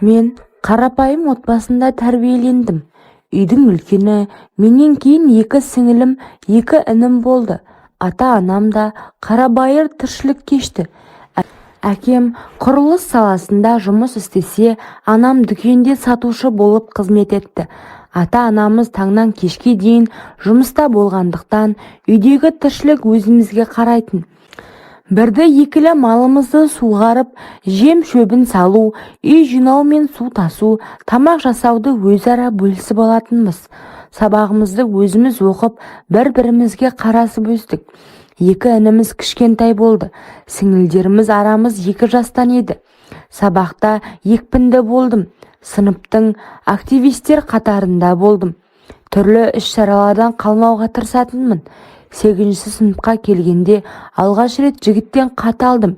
Мен қарапайым отбасында тәрбиелендім. Үйдің үлкені, менен кейін 2 сіңілім, 2 інім болды. Ата-анам да қарабайыр тіршілік кешті. Әкем құрылыс саласында жұмыс істесе, анам дүкенде сатушы болып қызмет етті. Ата-анамыз таңнан кешке дейін жұмыста болғандықтан, үйдегі тіршілік өзімізге қарайтын. Бірді-екілі малымызды суғарып, жем шөбін салу, үй жинау мен су тасу, тамақ жасауды өзара бөлісіп алатынбыз. Сабағымызды өзіміз оқып, бір-бірімізге қарасып өстік. 2 ініміз кішкентай болды. Сіңілдеріміз арамыз 2 жастан еді. Сабақта екпінді болдым. Сыныптың активистер қатарында болдым. Түрлі іс-шаралардан қалмауға тырысатынмын. 8-ші сыныпқа келгенде алғаш рет жігіттен хат алдым.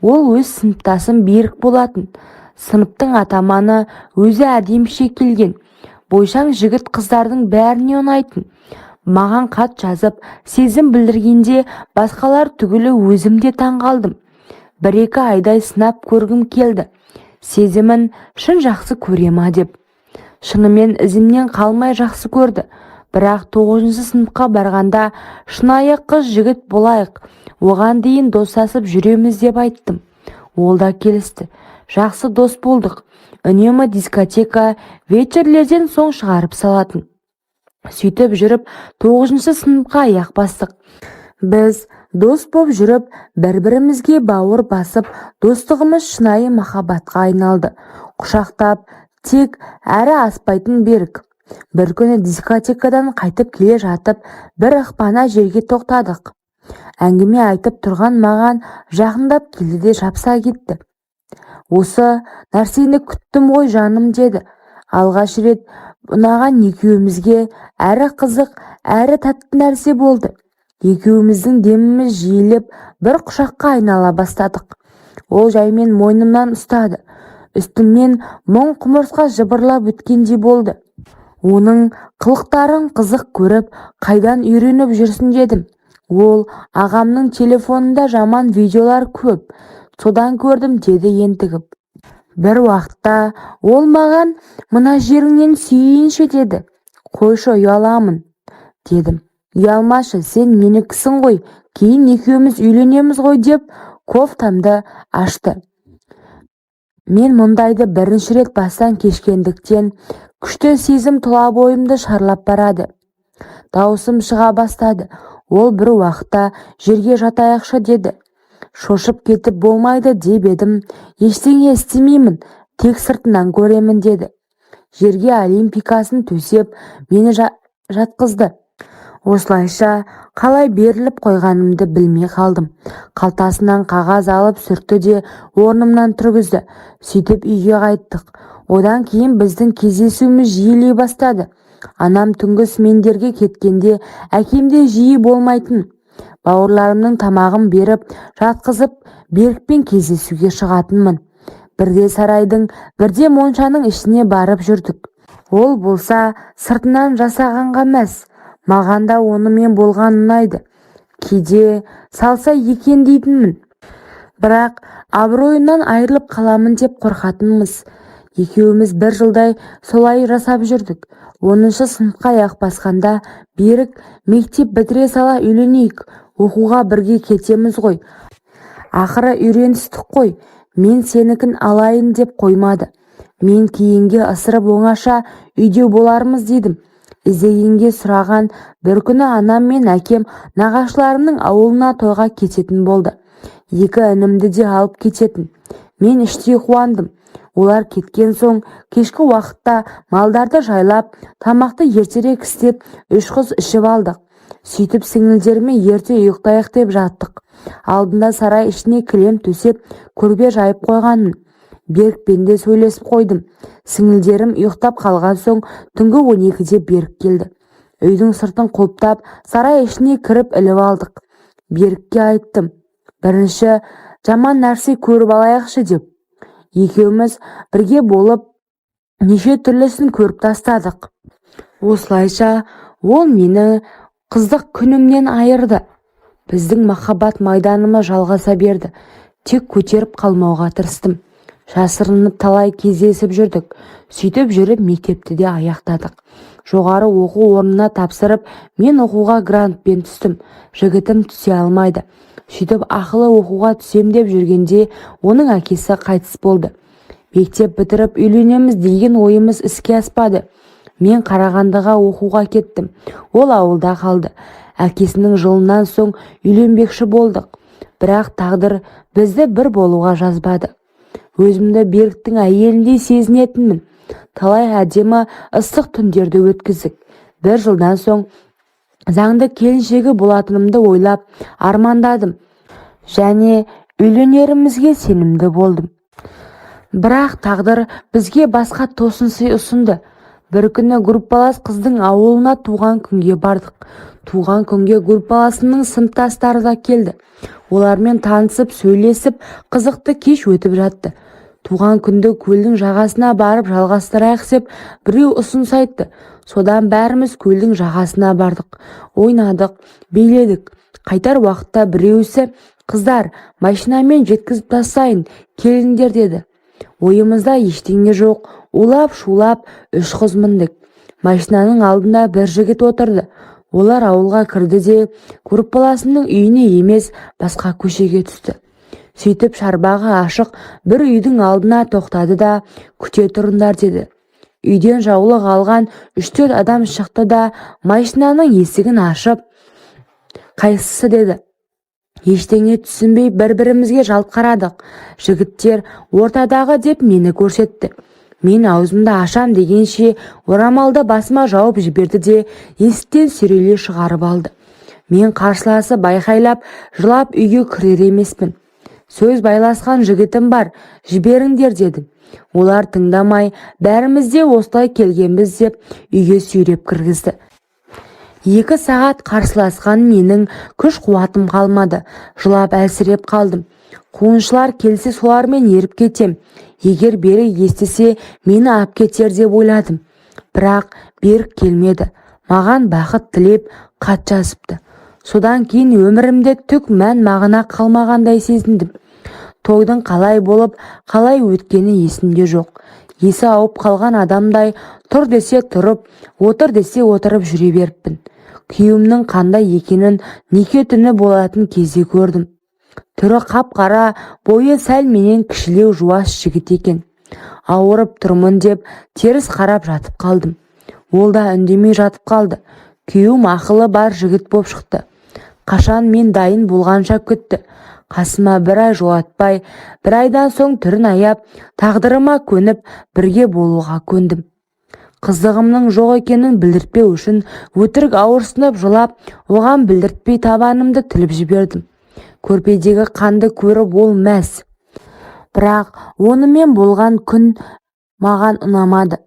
Ол өз сыныптасым Берік болатын. Сыныптың атаманы өзі әдеміше келген. Бойшаң жігіт қыздардың бәріне ұнайтын. Маған хат жазып, сезім білдіргенде басқалар түгілі өзім де таңғалдым. 1-2 айдай сынап көргім келді. Сезімін шын жақсы көре ма деп. Шынымен ізімнен қалмай жақсы көрді. Бірақ 9-ші сыныпқа барғанда шынайы қыз жігіт болайық, оған дейін достасып жүреміз деп айттым. Ол да келісті. Жақсы дос болдық. Үнемі дискотека, вечерлерден соң шығарып салатын. Сөйтіп жүріп 9-ші сыныпқа аяқ бастық. Біз дос боп жүріп, бір-бірімізге бауыр басып, достығымыз шынайы махаббатқа айналды. Құшақтап, тек әрі аспайтын Берік. Бір күні дискотекадан қайтып келе жатып, бір ықпана жерге тоқтадық. Әңгіме айтып тұрған маған жақындап келді де жапса кетті. Осы нәрсені күттім ғой жаным деді. Алғаш рет ұнаған екеумізге әрі қызық, әрі тәтті нәрсе болды. Екеуміздің деміміз жиілеп, бір құшаққа айнала бастадық. Ол жаймен мойнымнан ұстады. Үстімнен мұң құмырсқа жыбырлап өткендей болды. Оның қылықтарын қызық көріп, қайдан үйреніп жүрсің дедім. Ол ағамның телефонында жаман видеолар көп. Содан көрдім деді ентігіп. Бір уақытта ол маған мына жеріңнен сүйейінші деді. Қойшы, ұяламын дедім. Ұялмашы, сен менікісің ғой, кейін екеуміз үйленеміз ғой деп кофтамды ашты. Мен мұндайды бірінші рет бастан кешкендіктен күшті сезім тұла бойымды шарлап барады. Дауысым шыға бастады. Ол бір уақытта жерге жатайықшы деді. Шошып кетіп болмайды деп едім. Ештеңе істемеймін, тек сыртынан көремін деді. Жерге олимпикасын төсеп, мені жатқызды. Осылайша қалай беріліп қойғанымды білмей қалдым. Қалтасынан қағаз алып сүртті де орнымнан тұрғызды. Сөйтіп үйге қайттық. Одан кейін біздің кездесуіміз жиілей бастады. Анам түнгі смендерге кеткенде әкемде жиі болмайтын. Бауырларымның тамағын беріп, жатқызып, Берікпен кездесуге шығатынмын. Бірде сарайдың, бірде моншаның ішіне барып жүрдік. Ол болса сыртынан жасағанға мәз. Маған да онымен болған ұнайды. Кейде салса екен дейтінмін. Бірақ абыройынан айырылып қаламын деп қорқатынмыз. Екеуміз 1 жылдай солай жасап жүрдік. 10-шы сыныпқа аяқ басқанда Берік мектеп бітіре сала үйленейік, оқуға бірге кетеміз ғой. Ақыры үйреністік қой, мен сенікін алайын деп қоймады. Мен кейінге ысырып оңаша үйде болармыз дедім. Іздегенге сұраған. Бір күні анам мен әкем нағашыларымның ауылына тойға кететін болды. 2 інімді де алып кететін. Мен іштей қуандым. Олар кеткен соң кешкі уақытта малдарды жайлап, тамақты ертерек істеп, 3 қыз ішіп алдық. Сөйтіп сіңілдеріме ерте ұйықтайық деп жаттық. Алдында сарай ішіне кілем төсеп, көрпе жайып қойғанмын. Берікпен де сөйлесіп қойдым. Сіңілдерім ұйықтап қалған соң түнгі 12-де Берік келді. Үйдің сыртын құлыптап, сарай ішіне кіріп іліп алдық. Берікке айттым, бірінші жаман нәрсе көріп алайықшы деп. Екеуміз бірге болып неше түрлісін көріп тастадық. Осылайша ол мені қыздық күнімнен айырды. Біздің махаббат майданымыз жалғаса берді. Тек көтеріп қалмауға тырыстым. Жасырынып талай кездесіп жүрдік. Сөйтіп жүріп мектепті де аяқтадық. Жоғары оқу орнына тапсырып, мен оқуға грантпен түстім. Жігітім түсе алмайды. Сөйтіп ақылы оқуға түсем деп жүргенде оның әкесі қайтыс болды. Мектеп бітіріп үйленеміз деген ойымыз іске аспады. Мен Қарағандыға оқуға кеттім. Ол ауылда қалды. Әкесінің жылынан соң үйленбекші болдық. Бірақ тағдыр бізді бір болуға жазбады. Өзімді Беріктің әйеліндей сезінетінмін. Талай әдемі ыстық түндерді өткіздік. Бір жылдан соң заңды келіншегі болатынымды ойлап армандадым. Және үйленерімізге сенімді болдым. Бірақ тағдыр бізге басқа тосынсый ұсынды. Бір күні группалас қыздың ауылына туған күнге бардық. Туған күнге группаласының сыныптастары да келді. Олармен танысып, сөйлесіп, қызықты кеш өтіп жатты. Туған күнді көлдің жағасына барып жалғастырайық деп біреу ұсыныс айтты. Содан бәріміз көлдің жағасына бардық. Ойнадық, биледік. Қайтар уақытта біреусі, қыздар, машинамен жеткізіп тастайын, келіңдер деді. Ойымызда ештеңе жоқ. Улап-шулап 3 қыз міндік. Машинаның алдында бір жігіт отырды. Олар ауылға кірді де группаласының үйіне емес басқа көшеге түсті. Сөйтіп шарбағы ашық бір үйдің алдына тоқтады да күте тұрыңдар деді. Үйден жаулық алған 3-4 адам шықты да машинаның есігін ашып, қайсысы деді. Ештеңе түсінбей бір-бірімізге жалт қарадық. Жігіттер ортадағы деп мені көрсетті. Мен аузымды ашам дегенше орамалды басыма жауып жіберді де есіктен сүйрелей шығарып алды. Мен қарсыласы байқайлап, жылап үйге кірер емеспін. Сөз байласқан жігітім бар, жіберіңдер дедім. Олар тыңдамай, бәріміз де осылай келгенбіз деп үйге сүйреп кіргізді. 2 сағат қарсыласқан менің күш қуатым қалмады. Жылап әлсіреп қалдым. Қуыншылар келсе солармен еріп кетем. Егер Берік естісе, мені ап кетер деп ойладым. Бірақ Берік келмеді. Маған бақыт тілеп хат жазыпты. Содан кейін өмірімде түк мән мағына қалмағандай сезіндім. Тойдың қалай болып, қалай өткені есімде жоқ. Есі ауып қалған адамдай тұр десе тұрып, отыр десе отырып жүре беріппін. Күйеуімнің қандай екенін неке түні болатын кезде көрдім. Түрі қап-қара, бойы сәл менен кішілеу жуас жігіт екен. Ауырып тұрмын деп теріс қарап жатып қалдым. Ол да үндемей жатып қалды. Күйеуім ақылы бар жігіт боп шықты. Қашан мен дайын болғанша күтті. Қасыма 1 ай жолатпай, 1 айдан соң түрін аяп, тағдырыма көніп, бірге болуға көндім. Қызығымның жоқ екенін білдіртпеу үшін өтірік ауырсынып жылап, оған білдіртпей табанымды тіліп жібердім. Көрпедегі қанды көріп ол мәз. Бірақ онымен болған күн маған ұнамады.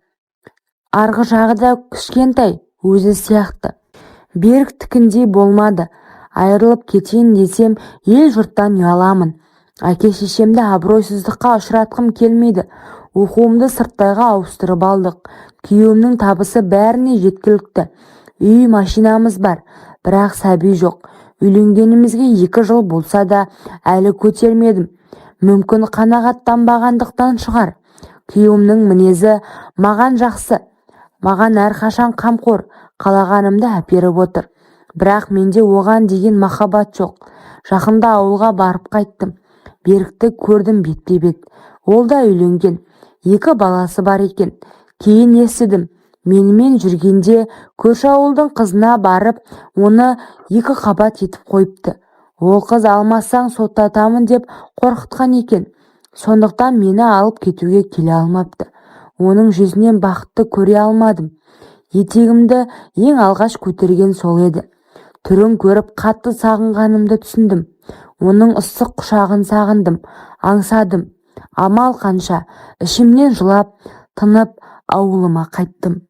Арғы жағы да кішкентай, өзі сияқты. Берік тікіндей болмады. Айырылып кетейін десем, ел жұрттан ұяламын. Әке-шешемді абыройсыздыққа ұшыратқым келмейді. Оқуымды сырттайға ауыстырып алдық. Күйеуімнің табысы бәріне жеткілікті. Үй, машинамыз бар, бірақ сәби жоқ. Үйленгенімізге 2 жыл болса да әлі көтермедім. Мүмкін қанағаттанбағандықтан шығар. Күйеуімнің мінезі маған жақсы. Маған әрқашан қамқор, қалағанымды әперіп отыр. Бірақ менде оған деген махаббат жоқ. Жақында ауылға барып қайттым. Берікті көрдім бетпе-бет. Ол да үйленген. 2 баласы бар екен. Кейін естідім. Менімен жүргенде көрші ауылдың қызына барып, оны 2 қабат етіп қойыпты. Ол қыз алмасаң соттатамын деп қорқытқан екен. Сондықтан мені алып кетуге келе алмапты. Оның жүзінен бақытты көре алмадым. Етегімді ең алғаш көтерген сол еді. Түрін көріп қатты сағынғанымды түсіндім. Оның ыстық құшағын сағындым, аңсадым. Амал қанша, ішімнен жылап, тынып ауылыма қайттым.